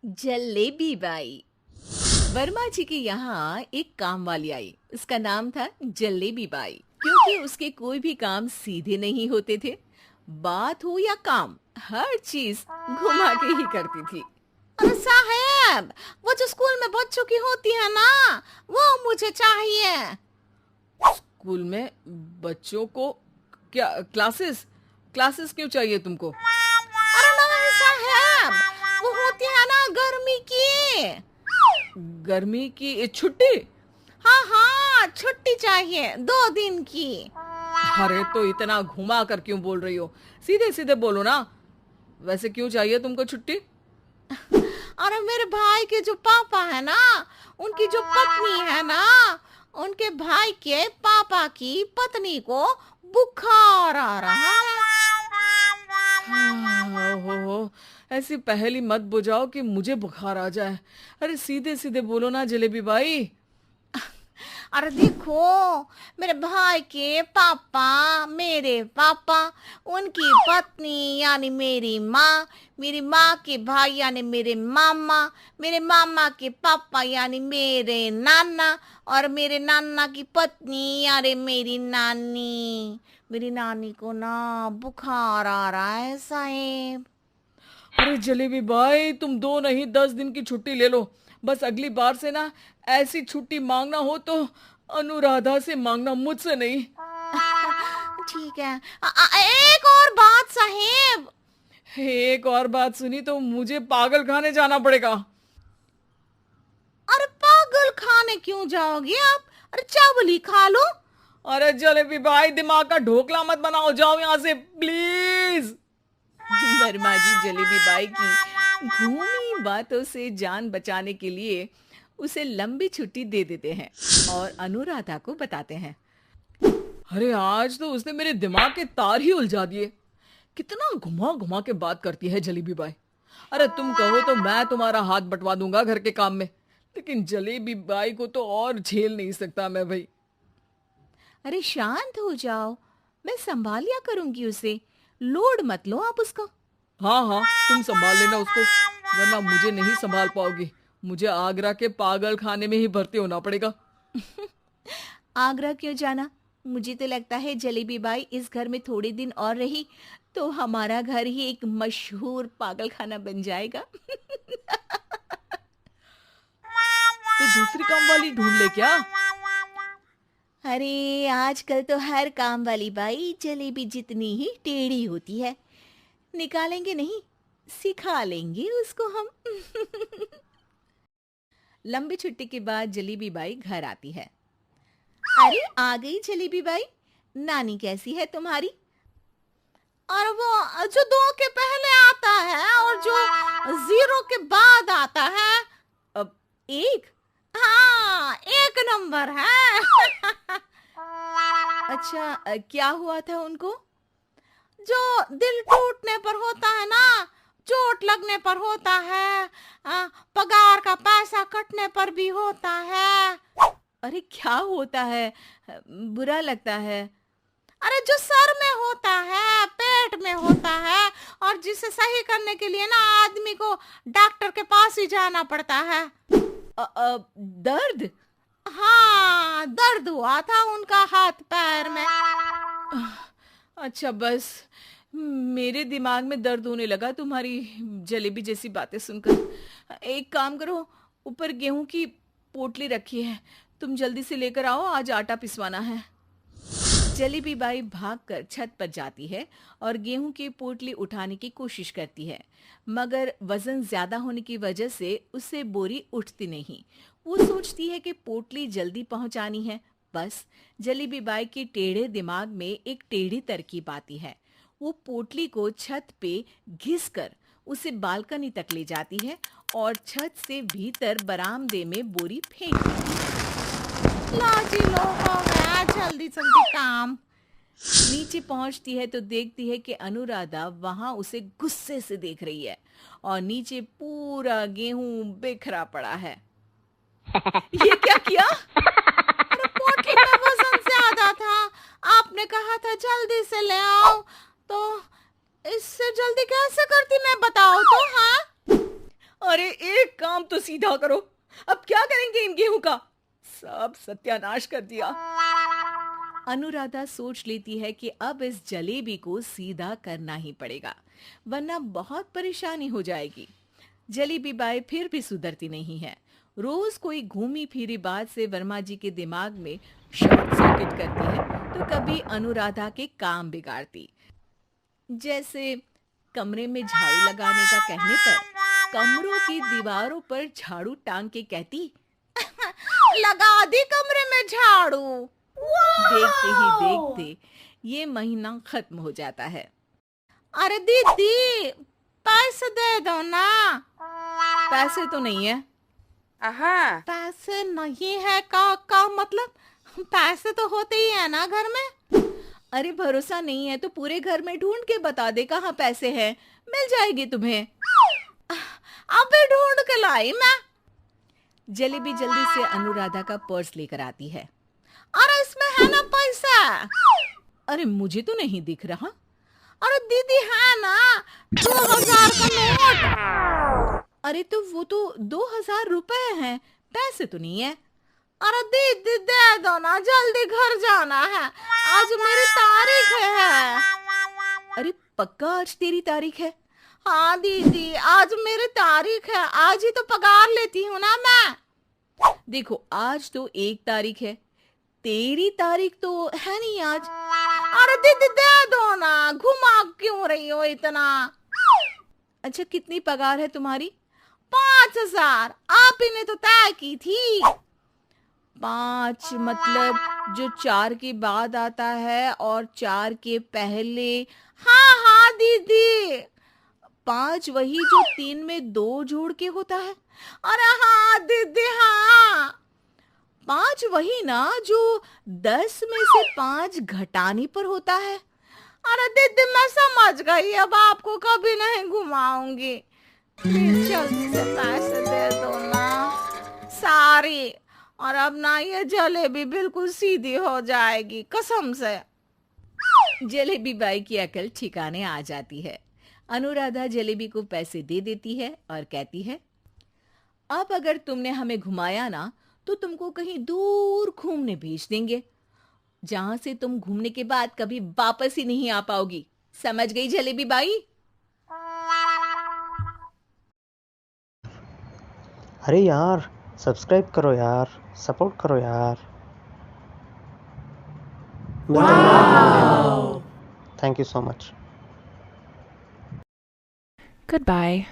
Jalebi by. Verma जी के यहाँ एक काम वाली आई। उसका नाम था जलेबी बाई। क्योंकि उसके कोई भी काम सीधे नहीं होते थे। बात हो या काम, हर चीज घुमा के ही करती थी। अरे साहब, वो जो स्कूल में बच्चों की होती है ना, वो मुझे चाहिए। स्कूल में बच्चों को क्या क्लासेस क्लासेस क्यों चाहिए तुमको? अरे नहीं साहब, वो होती है ना गर्मी की। गर्मी की छुट्टी? हाँ हाँ, छुट्टी चाहिए 2 दिन की। अरे तो इतना घुमा कर क्यों बोल रही हो? सीधे सीधे बोलो ना। वैसे क्यों चाहिए तुमको छुट्टी? अरे मेरे भाई के जो पापा है ना, उनकी जो पत्नी है ना, उनके भाई के पापा की पत्नी को बुखार आ रहा है। हो ऐसी पहेली मत बुझाओ कि मुझे बुखार आ जाए। अरे सीधे सीधे बोलो ना जलेबी बाई। अरे देखो, मेरे भाई के पापा, मेरे पापा, उनकी पत्नी यानी मेरी माँ के भाई यानी मेरे मामा के पापा यानी मेरे नाना, और मेरे नाना की पत्नी यानी मेरी नानी को ना बुखार आ रहा है साहेब। अरे जलेबी भाई, तुम 2 नहीं 10 दिन की छुट्टी ले लो। बस अगली बार से ना ऐसी छुट्टी मांगना हो तो अनुराधा से मांगना, मुझसे नहीं। ठीक है। एक और बात साहेब। एक और बात सुनी तो मुझे पागल खाने जाना पड़ेगा। अरे पागल खाने क्यों जाओगे आप? अरे चावल ही खा लो। अरे जलेबी भाई, दिमाग का ढोकला मत बनाओ, जाओ यहाँ से प्लीज। वर्मा जी जलेबी बाई की घूमी बातों से जान बचाने के लिए उसे लंबी छुट्टी दे देते हैं और अनुराधा को बताते हैं। अरे आज तो उसने मेरे दिमाग के तार ही उलझा दिए। कितना घुमा घुमा के बात करती है जलेबी बाई। अरे तुम कहो तो मैं तुम्हारा हाथ बंटवा दूंगा घर के काम में, लेकिन जलेबी बाई को तो और झेल नहीं सकता मैं भाई। अरे शांत हो जाओ, मैं संभाल लिया करूंगी उसे। लोड मत लो आप उसको। हाँ हाँ, तुम संभाल लेना उसको, वरना मुझे नहीं संभाल पाओगी। मुझे आगरा के पागल खाने में ही भर्ती होना पड़ेगा। आगरा क्यों जाना? मुझे तो लगता है जलेबी बाई इस घर में थोड़े दिन और रही तो हमारा घर ही एक मशहूर पागल खाना बन जाएगा। तो दूसरी काम वाली ढूंढ ले क्या? अरे आजकल तो हर काम वाली बाई जलेबी जितनी ही टेढ़ी होती है। निकालेंगे नहीं, सिखा लेंगे उसको हम। लंबी छुट्टी के बाद जलेबी बाई घर आती है। अरे आ गई जलेबी बाई, नानी कैसी है तुम्हारी? और वो जो 2 के पहले आता है और जो 0 के बाद आता है। अब 1? हाँ, 1 नंबर है। अच्छा, क्या हुआ था उनको? जो दिल टूटने पर होता है ना, चोट लगने पर होता है, पगार का पैसा कटने पर भी होता है। अरे क्या होता है? बुरा लगता है? अरे जो सर में होता है, पेट में होता है, और जिसे सही करने के लिए ना आदमी को डॉक्टर के पास ही जाना पड़ता है। दर्द? हाँ, दर्द हुआ था उनका हाथ पैर में। अच्छा बस, मेरे दिमाग में दर्द होने लगा तुम्हारी जलेबी जैसी बातें सुनकर। एक काम करो, ऊपर गेहूं की पोटली रखी है, तुम जल्दी से लेकर आओ, आज आटा पिसवाना है। जलेबी बाई भागकर छत पर जाती है और गेहूं की पोटली उठाने की कोशिश करती है, मगर वजन ज्यादा होने की वजह से उससे बोरी उठती नहीं। वो सोचती है कि पोटली जल्दी पहुंचानी है। बस जलेबी बाई के टेढ़े दिमाग में एक टेढ़ी तरकीब आती है। वो पोटली को छत पे घिस कर उसे बालकनी तक ले जाती है और छत से भीतर बरामदे में बोरी फेंकती है। लाजी लोगों में जल्दी जल्दी काम। नीचे पहुंचती है तो देखती है कि अनुराधा वहां उसे गुस्से से देख रही है और नीचे पूरा गेहूं बिखरा पड़ा है। ये क्या किया? अरे पोटली में वजन ज्यादा था, आपने कहा था जल्दी से ले आओ, तो इससे जल्दी कैसे करती मैं बताओ तो। हाँ, अरे सीधा करो। अब क्या करेंगे इन गेहूं का? सब सत्यानाश कर दिया। अनुराधा सोच लेती है कि अब इस जलेबी को सीधा करना ही पड़ेगा, वरना बहुत परेशानी हो जाएगी। जलेबी बाई फिर भी सुधरती नहीं है। रोज कोई घूमी फिरी बात से वर्मा जी के दिमाग में शॉर्ट सर्किट करती है, तो कभी अनुराधा के काम बिगाड़ती। जैसे कमरे में झाड़ू लगाने का कहने पर कमरों की दीवारों पर झाड़ू टांग के कहती, लगा दी कमरे में झाड़ू। देखते ही देखते ये महीना खत्म हो जाता है। अरे दीदी, पैसे दे दो ना। पैसे तो नहीं है। आहा, पैसे नहीं है का मतलब? पैसे तो होते ही है ना घर में। अरे भरोसा नहीं है तो पूरे घर में ढूंढ के बता दे कहाँ पैसे हैं, मिल जाएगी तुम्हें। अबे ढूंढ के लाई मैं। जलेबी जल्दी से अनुराधा का पर्स लेकर आती है। अरे इसमें है ना पैसा? अरे मुझे तो नहीं दिख रहा। अरे दीदी है ना 2000 का नोट। अरे तो वो तो 2000 रुपए हैं, पैसे तो नहीं है। अरे दीदी दे दो ना, जल्दी घर जाना है, आज मेरी तारीख है। अरे पक्का आज तेरी तारीख है? हाँ दीदी, आज मेरी तारीख है, आज ही तो पगार लेती हूँ ना मैं। देखो आज तो 1 तारीख है, तेरी तारीख तो है नहीं आज। अरे दीदी दे दो ना, घुमा क्यों रही हो इतना? अच्छा कितनी पगार है तुम्हारी? 5000। आप ही ने तो तय की थी। 5 मतलब जो 4 के बाद आता है और 4 के पहले। हाँ हाँ दीदी। 5 वही जो 3 में 2 जोड़ के होता है। अरे हाँ दीदी हाँ। 5 वही ना जो 10 में से 5 घटाने पर होता है। अरे दीदी मैं समझ गई, अब आपको कभी नहीं घुमाऊंगी। प्लीज जल्दी से पैसे दे दो ना सारी, और अब ना ये जलेबी बिल्कुल सीधी हो जाएगी कसम से। जलेबी बाई की अकल ठिकाने आ जाती है। अनुराधा जलेबी को पैसे दे देती है और कहती है, अब अगर तुमने हमें घुमाया ना तो तुमको कहीं दूर घूमने भेज देंगे, जहां से तुम घूमने के बाद कभी वापस ही नहीं आ पाओगी। समझ गई जलेबी बाई? अरे यार, सब्सक्राइब करो यार, सपोर्ट करो यार। Thank you so much. goodbye.